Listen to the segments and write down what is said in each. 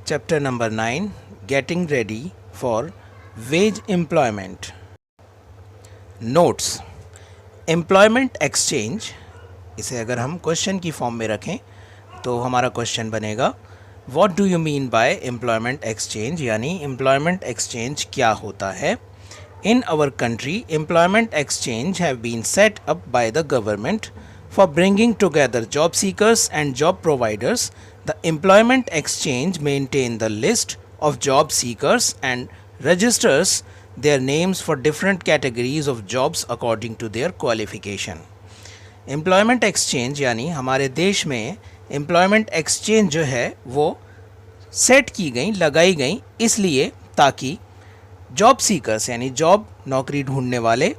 Chapter number 9, Getting Ready for Wage Employment. Notes. Employment Exchange, इसे अगर हम question की फॉर्म में रखें तो हमारा क्वेश्चन बनेगा What do you mean by employment exchange? यानी employment exchange क्या होता है. In our country, employment exchange have been set up by the government for bringing together job seekers and job providers. The employment exchange maintain the list of job seekers and registers their names for different categories of jobs according to their qualification. Employment exchange यानी हमारे देश में employment exchange जो है वो set की गई, लगाई गई इसलिए ताकि जॉब सीकर्स यानी जॉब नौकरी ढूंढने वाले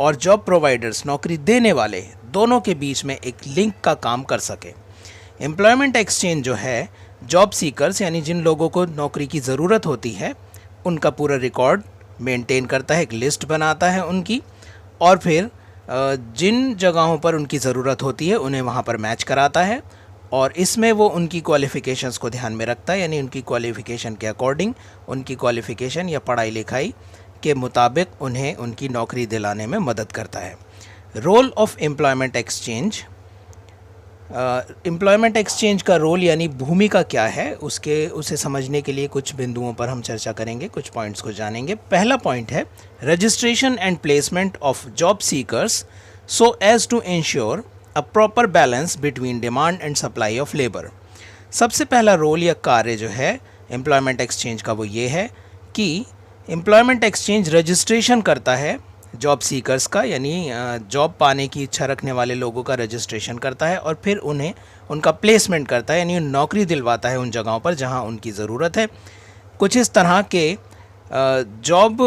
और जॉब प्रोवाइडर्स नौकरी देने वाले दोनों के बीच में एक लिंक का काम कर सके. एम्प्लॉयमेंट एक्सचेंज जो है जॉब सीकर्स यानी जिन लोगों को नौकरी की ज़रूरत होती है उनका पूरा रिकॉर्ड मेंटेन करता है, एक लिस्ट बनाता है उनकी, और फिर जिन जगहों पर उनकी ज़रूरत होती है उन्हें वहाँ पर मैच कराता है और इसमें वो उनकी क्वालिफ़िकेशंस को ध्यान में रखता है, यानी उनकी क्वालिफ़िकेशन के अकॉर्डिंग, उनकी क्वालिफ़िकेशन या पढ़ाई लिखाई के मुताबिक उन्हें उनकी नौकरी दिलाने में मदद करता है. Role of employment exchange. Employment exchange का रोल यानी भूमिका क्या है उसे समझने के लिए कुछ बिंदुओं पर हम चर्चा करेंगे, कुछ पॉइंट्स को जानेंगे. पहला पॉइंट है registration and placement of job seekers so as to ensure a proper balance between demand and supply of labour. सबसे पहला रोल या कार्य जो है एम्प्लॉयमेंट एक्सचेंज का वो ये है कि एम्प्लॉयमेंट एक्सचेंज रजिस्ट्रेशन करता है जॉब सीकर्स का, यानी जॉब पाने की इच्छा रखने वाले लोगों का रजिस्ट्रेशन करता है और फिर उन्हें उनका प्लेसमेंट करता है, यानी नौकरी दिलवाता है उन जगहों पर जहां उनकी ज़रूरत है. कुछ इस तरह के जॉब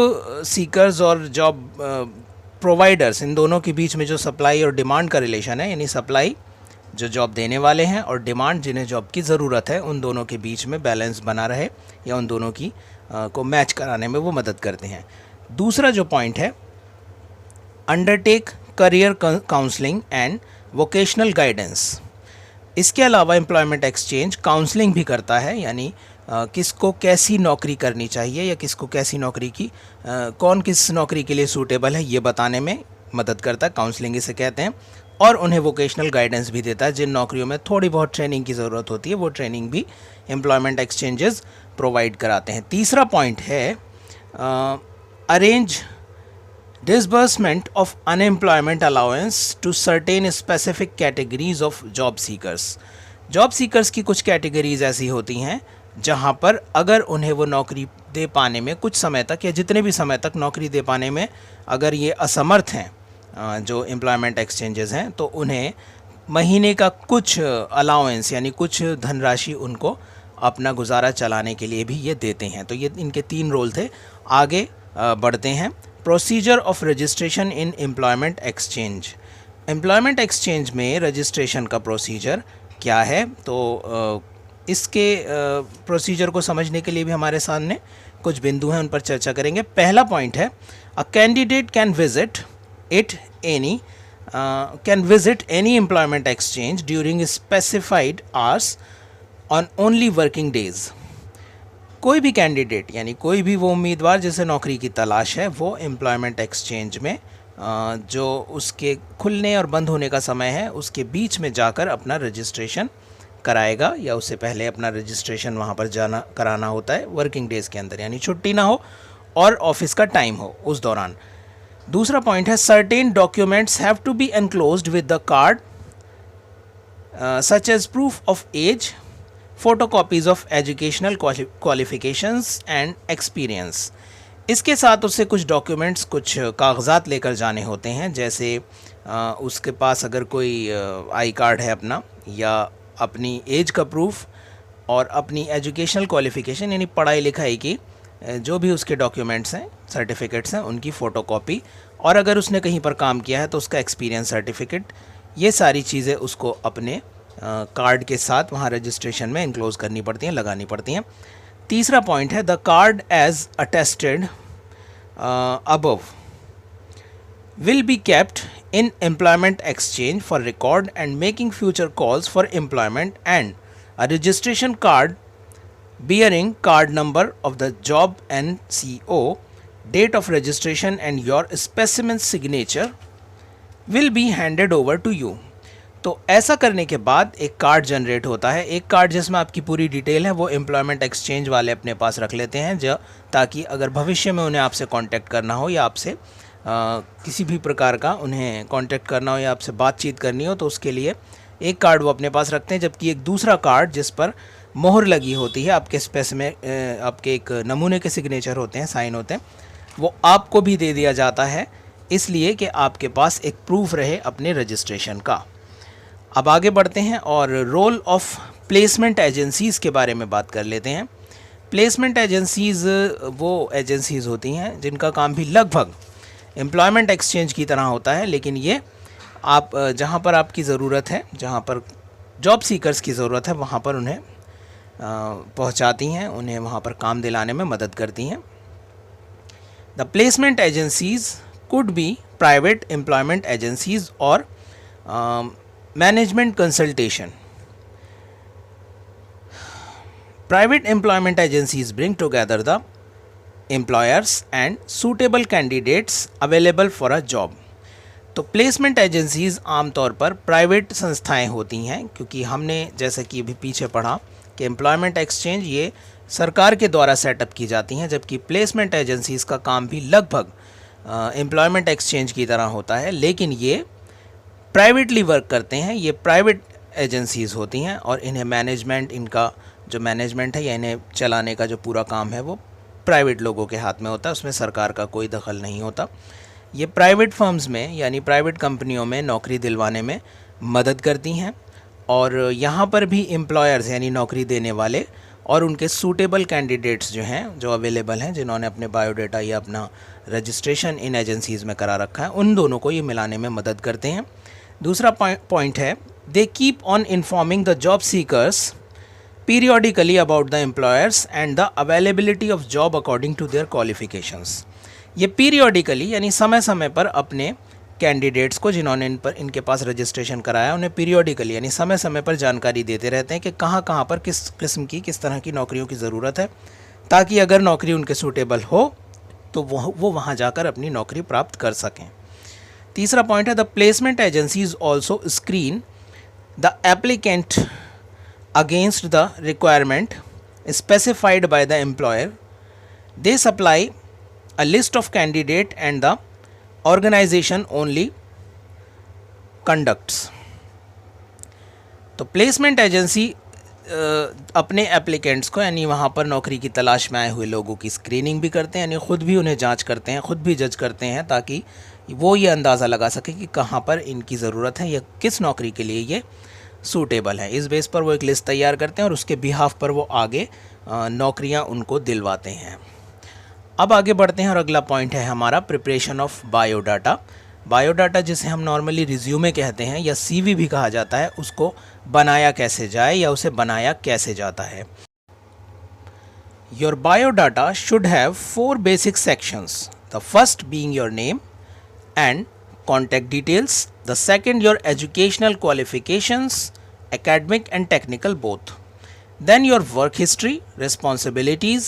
सीकर्स और जॉब प्रोवाइडर्स, इन दोनों के बीच में जो सप्लाई और डिमांड का रिलेशन है, यानी सप्लाई जो जॉब देने वाले हैं और डिमांड जिन्हें जॉब की ज़रूरत है, उन दोनों के बीच में बैलेंस बना रहे या उन दोनों की को मैच कराने में वो मदद करते हैं. दूसरा जो पॉइंट है undertake career counselling and vocational guidance. इसके अलावा एम्प्लॉयमेंट एक्सचेंज काउंसलिंग भी करता है, यानी किसको कैसी नौकरी करनी चाहिए या किसको कैसी नौकरी की कौन किस नौकरी के लिए सूटेबल है ये बताने में मदद करता है, काउंसलिंग इसे कहते हैं. और उन्हें वोकेशनल गाइडेंस भी देता है. जिन नौकरियों में थोड़ी बहुत ट्रेनिंग की ज़रूरत होती है वो ट्रेनिंग भी एम्प्लॉयमेंट एक्सचेंजेस प्रोवाइड कराते हैं. तीसरा पॉइंट है arrange disbursement of unemployment allowance to certain specific categories of job seekers. Job seekers की कुछ कैटेगरीज ऐसी होती हैं जहां पर अगर उन्हें वो नौकरी दे पाने में कुछ समय तक या जितने भी समय तक नौकरी दे पाने में अगर ये असमर्थ हैं जो एम्प्लॉयमेंट एक्सचेंजेस हैं, तो उन्हें महीने का कुछ अलाउंस यानी कुछ धनराशि उनको अपना गुजारा चलाने के लिए भी ये देते हैं. तो ये इनके 3 रोल थे. आगे बढ़ते हैं. Procedure of registration in employment exchange. Employment exchange में रजिस्ट्रेशन का प्रोसीजर क्या है, तो इसके प्रोसीजर को समझने के लिए भी हमारे सामने कुछ बिंदु हैं, उन पर चर्चा करेंगे. पहला पॉइंट है a candidate can visit any employment exchange during specified hours on only working days. कोई भी कैंडिडेट यानी कोई भी वो उम्मीदवार जिसे नौकरी की तलाश है वो एम्प्लॉयमेंट एक्सचेंज में जो उसके खुलने और बंद होने का समय है उसके बीच में जाकर अपना रजिस्ट्रेशन कराएगा, या उससे पहले अपना रजिस्ट्रेशन वहाँ पर कराना होता है वर्किंग डेज़ के अंदर, यानी छुट्टी ना हो और ऑफिस का टाइम हो उस दौरान. दूसरा पॉइंट है certain documents have to be enclosed with the card such as proof of age, photocopies of educational qualifications and experience. इसके साथ उससे कुछ डॉक्यूमेंट्स, कुछ कागजात लेकर जाने होते हैं, जैसे उसके पास अगर कोई आई कार्ड है अपना, या अपनी एज का प्रूफ और अपनी एजुकेशनल क्वालिफिकेशन यानी पढ़ाई लिखाई की जो भी उसके डॉक्यूमेंट्स हैं, सर्टिफिकेट्स हैं, उनकी फ़ोटोकॉपी, और अगर उसने कहीं पर काम किया है तो उसका एक्सपीरियंस सर्टिफिकेट. ये सारी चीज़ें उसको अपने कार्ड के साथ वहाँ रजिस्ट्रेशन में इनक्लोज करनी पड़ती हैं, लगानी पड़ती हैं. तीसरा पॉइंट है the card as attested above will be kept in employment exchange for record and making future calls for employment, and a registration card bearing card number of the job NCO, date of registration and your specimen signature will be handed over to you। तो ऐसा करने के बाद एक card generate होता है, एक card जिसमें आपकी पूरी डिटेल है, वो एम्प्लॉयमेंट एक्सचेंज वाले अपने पास रख लेते हैं जो ताकि अगर भविष्य में उन्हें आपसे कांटेक्ट करना हो या आपसे किसी भी प्रकार का उन्हें कांटेक्ट करना हो या आपसे बातचीत करनी हो तो उसके लिए एक कार्ड वो अपने पास रखते हैं। जबकि एक दूसरा कार्ड जिस पर मोहर लगी होती है, आपके स्पेसिमेन आपके एक नमूने के सिग्नेचर होते हैं, साइन होते हैं, वो आपको भी दे दिया जाता है, इसलिए कि आपके पास एक प्रूफ रहे अपने रजिस्ट्रेशन का। अब आगे बढ़ते हैं और रोल ऑफ प्लेसमेंट एजेंसीज़ के बारे में बात कर लेते हैं। प्लेसमेंट एजेंसीज़ वो एजेंसीज़ होती हैं जिनका काम भी लगभग एम्प्लॉयमेंट एक्सचेंज की तरह होता है, लेकिन ये आप जहाँ पर आपकी ज़रूरत है, जहाँ पर जॉब सीकर्स की ज़रूरत है, वहाँ पर उन्हें पहुँचाती हैं, उन्हें वहाँ पर काम दिलाने में मदद करती हैं। The placement agencies could be private employment agencies और management consultation. Private employment agencies bring together the employers and suitable candidates available for a job। तो प्लेसमेंट एजेंसीज़ आमतौर पर प्राइवेट संस्थाएं होती हैं, क्योंकि हमने जैसे कि अभी पीछे पढ़ा कि एम्प्लॉयमेंट एक्सचेंज ये सरकार के द्वारा सेटअप की जाती हैं, जबकि प्लेसमेंट एजेंसीज़ का काम भी लगभग एम्प्लॉयमेंट एक्सचेंज की तरह होता है, लेकिन ये प्राइवेटली वर्क करते हैं। ये प्राइवेट एजेंसीज़ होती हैं और इन्हें मैनेजमेंट, इनका जो मैनेजमेंट है या इन्हें चलाने का जो पूरा काम है वो प्राइवेट लोगों के हाथ में होता है, उसमें सरकार का कोई दखल नहीं होता। ये प्राइवेट फर्म्स में यानी प्राइवेट कंपनियों में नौकरी दिलवाने में मदद करती हैं और यहाँ पर भी एम्प्लॉयर्स यानी नौकरी देने वाले और उनके सूटेबल कैंडिडेट्स जो हैं, जो अवेलेबल हैं, जिन्होंने अपने बायोडाटा या अपना रजिस्ट्रेशन इन एजेंसीज़ में करा रखा है, उन दोनों को ये मिलाने में मदद करते हैं। दूसरा पॉइंट है, they keep on informing the job seekers periodically about the employers and the availability of job according to their qualifications। ये periodically यानी समय समय पर अपने कैंडिडेट्स को, जिन्होंने इनके पास रजिस्ट्रेशन कराया, उन्हें periodically यानी समय समय पर जानकारी देते रहते हैं कि कहाँ कहाँ पर किस किस्म की, किस तरह की नौकरियों की ज़रूरत है, ताकि अगर नौकरी उनके सूटेबल हो तो वो वहाँ जाकर अपनी नौकरी प्राप्त कर सकें। तीसरा पॉइंट है, the placement agencies also screen the applicant against the requirement specified by the employer। They supply a list of candidate and the organization only conducts। तो प्लेसमेंट एजेंसी अपने एप्लीकेंट्स को यानी वहाँ पर नौकरी की तलाश में आए हुए लोगों की स्क्रीनिंग भी करते हैं, यानी ख़ुद भी उन्हें जांच करते हैं, ख़ुद भी जज करते हैं, ताकि वो ये अंदाज़ा लगा सके कि कहाँ पर इनकी ज़रूरत है या किस नौकरी के लिए ये सूटेबल है। इस बेस पर वो एक लिस्ट तैयार करते हैं और उसके बिहाफ पर वो आगे नौकरियां उनको दिलवाते हैं। अब आगे बढ़ते हैं और अगला पॉइंट है हमारा प्रिपरेशन ऑफ बायोडाटा। बायोडाटा जिसे हम नॉर्मली रिज्यूमे कहते हैं या सीवी भी कहा जाता है, उसको बनाया कैसे जाए या उसे बनाया कैसे जाता है। Your biodata should have 4 basic sections, the first being your name and contact details, the second your educational qualifications, academic and technical both, then your work history, responsibilities,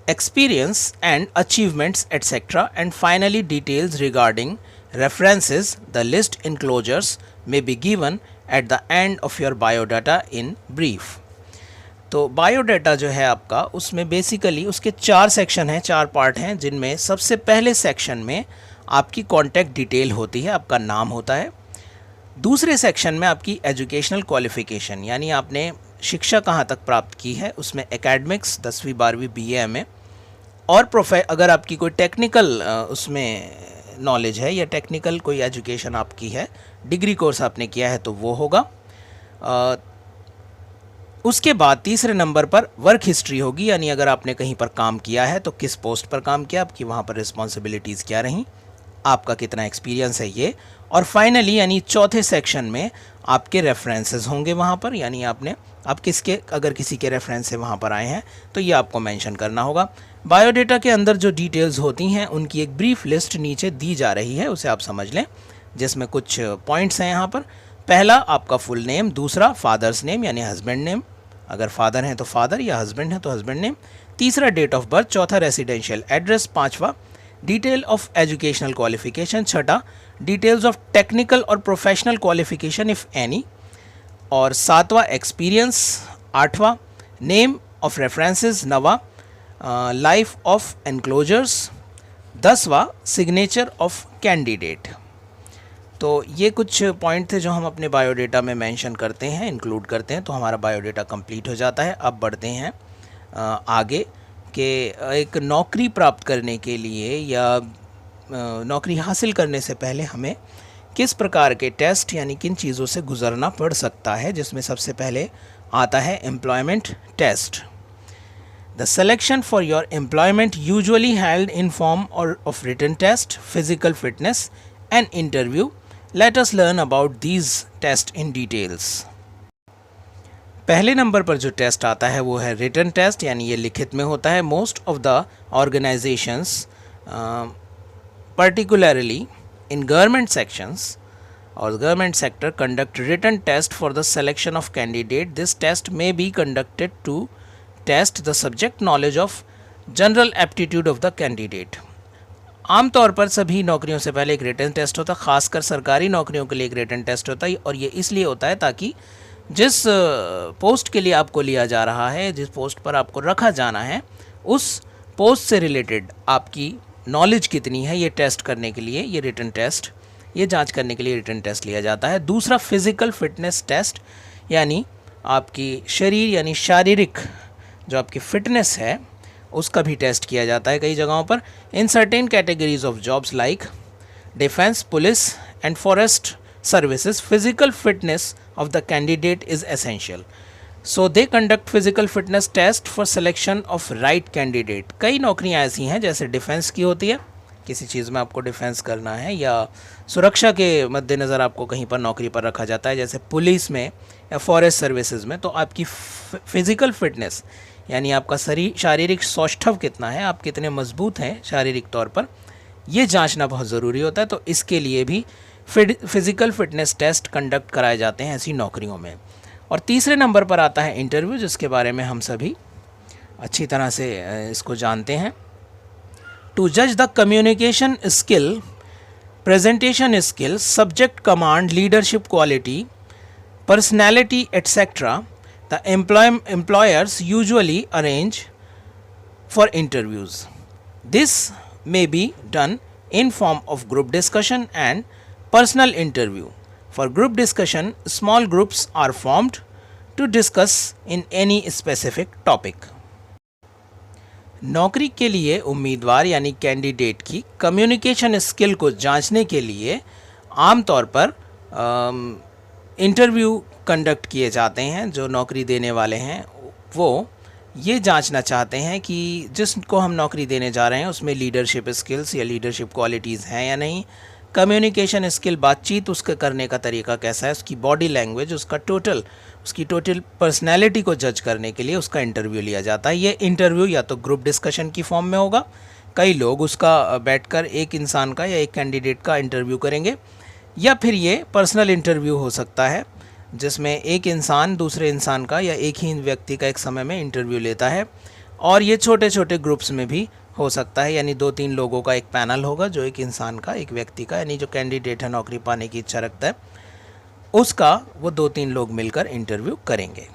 experience and achievements etc, and finally details regarding references। The list enclosures may be given at the end of your biodata in brief। तो biodata जो है आपका, उसमें basically उसके 4 section हैं, 4 part हैं, जिनमें सबसे पहले सेक्शन में आपकी कॉन्टैक्ट डिटेल होती है, आपका नाम होता है। दूसरे सेक्शन में आपकी एजुकेशनल क्वालिफ़िकेशन यानी आपने शिक्षा कहाँ तक प्राप्त की है, उसमें एकेडमिक्स 10वीं 12वीं BA MA और अगर आपकी कोई टेक्निकल उसमें नॉलेज है या टेक्निकल कोई एजुकेशन आपकी है, डिग्री कोर्स आपने किया है तो वो होगा। उसके बाद तीसरे नंबर पर वर्क हिस्ट्री होगी, यानी अगर आपने कहीं पर काम किया है तो किस पोस्ट पर काम किया, आपकी वहाँ पर रिस्पॉन्सिबिलिटीज़ क्या रहीं, आपका कितना एक्सपीरियंस है ये। और फाइनली यानी चौथे सेक्शन में आपके रेफरेंसेस होंगे वहाँ पर, यानी आप किसके, अगर किसी के रेफरेंस से वहाँ पर आए हैं तो ये आपको मेंशन करना होगा। बायोडाटा के अंदर जो डिटेल्स होती हैं उनकी एक ब्रीफ लिस्ट नीचे दी जा रही है, उसे आप समझ लें, जिसमें कुछ पॉइंट्स हैं यहाँ पर। पहला आपका फुल नेम, दूसरा फादर्स नेम यानी हस्बैंड नेम, अगर फादर हैं तो फादर, या हस्बैंड है तो हस्बैंड नेम। तीसरा डेट ऑफ बर्थ। चौथा रेसिडेंशियल एड्रेस। पांचवा डिटेल ऑफ एजुकेशनल क्वालिफिकेशन। छठा डिटेल्स ऑफ टेक्निकल और प्रोफेशनल क्वालिफिकेशन इफ़ एनी। और सातवां एक्सपीरियंस। आठवां नेम ऑफ रेफरेंसेस। नवा लाइफ ऑफ एनक्लोजर्स। 10वां सिग्नेचर ऑफ कैंडिडेट। तो ये कुछ पॉइंट थे जो हम अपने बायोडेटा में मेंशन करते हैं, इंक्लूड करते हैं, तो हमारा बायोडेटा कंप्लीट हो जाता है। अब बढ़ते हैं आगे कि एक नौकरी प्राप्त करने के लिए या नौकरी हासिल करने से पहले हमें किस प्रकार के टेस्ट यानी किन चीज़ों से गुज़रना पड़ सकता है, जिसमें सबसे पहले आता है employment test. The selection for your employment usually held in form or of written test, physical fitness and interview. Let us learn about these tests in details. पहले नंबर पर जो टेस्ट आता है वो है रिटन टेस्ट, यानी ये लिखित में होता है। Most of the organisations particularly in government sections or government sector conduct written test for the selection of candidate. This test may be conducted to test the subject knowledge of general aptitude of the candidate. आमतौर पर सभी नौकरियों से पहले एक written test होता है, खासकर सरकारी नौकरियों के लिए एक रिटन टेस्ट होता है, और ये इसलिए होता है ताकि जिस पोस्ट के लिए आपको लिया जा रहा है, जिस पोस्ट पर आपको रखा जाना है, उस पोस्ट से रिलेटेड आपकी नॉलेज कितनी है, ये टेस्ट करने के लिए ये रिटन टेस्ट, ये जांच करने के लिए रिटन टेस्ट लिया जाता है। दूसरा फिज़िकल फिटनेस टेस्ट, यानी आपकी शरीर यानी शारीरिक जो आपकी फिटनेस है उसका भी टेस्ट किया जाता है कई जगहों पर। In certain categories of jobs like defence, police and forest services, physical fitness of the candidate is essential, so they conduct physical fitness test for selection of right candidate. कई नौकरियां ऐसी हैं जैसे डिफेंस की होती है, किसी चीज़ में आपको डिफेंस करना है, या सुरक्षा के मद्देनज़र आपको कहीं पर नौकरी पर रखा जाता है जैसे पुलिस में या फॉरेस्ट सर्विसेज में। तो आपकी फिज़िकल फिटनेस यानी आपका शारीरिक सौष्ठव कितना है, आप कितने मजबूत हैं शारीरिक तौर पर, ये जांचना बहुत ज़रूरी होता है। तो इसके लिए भी फिज़िकल फिटनेस टेस्ट कंडक्ट कराए जाते हैं ऐसी नौकरियों में। और तीसरे नंबर पर आता है इंटरव्यू, जिसके बारे में हम सभी अच्छी तरह से इसको जानते हैं। टू जज the communication skill, presentation skill, subject command, leadership quality, personality etcetera, the employers usually arrange for interviews. This may be done in form of group discussion and personal interview. For group discussion, small groups are formed to discuss in any specific topic. नौकरी के लिए उम्मीदवार यानी candidate की communication skill को जांचने के लिए आमतौर पर इंटरव्यू कंडक्ट किए जाते हैं। जो नौकरी देने वाले हैं वो ये जांचना चाहते हैं कि जिसको हम नौकरी देने जा रहे हैं उसमें लीडरशिप स्किल्स या लीडरशिप क्वालिटीज़ हैं या नहीं, कम्युनिकेशन स्किल, बातचीत उसके करने का तरीका कैसा है, उसकी बॉडी लैंग्वेज, उसकी टोटल पर्सनैलिटी को जज करने के लिए उसका इंटरव्यू लिया जाता है। ये इंटरव्यू या तो ग्रुप डिस्कशन की फॉर्म में होगा, कई लोग उसका बैठकर एक इंसान का या एक कैंडिडेट का इंटरव्यू करेंगे, या फिर ये पर्सनल इंटरव्यू हो सकता है जिसमें एक इंसान दूसरे इंसान का या एक ही व्यक्ति का एक समय में इंटरव्यू लेता है। और ये छोटे छोटे ग्रुप्स में भी हो सकता है, यानी 2-3 लोगों का एक पैनल होगा जो एक इंसान का, एक व्यक्ति का, यानी जो कैंडिडेट है नौकरी पाने की इच्छा रखता है उसका, वो 2-3 लोग मिलकर इंटरव्यू करेंगे।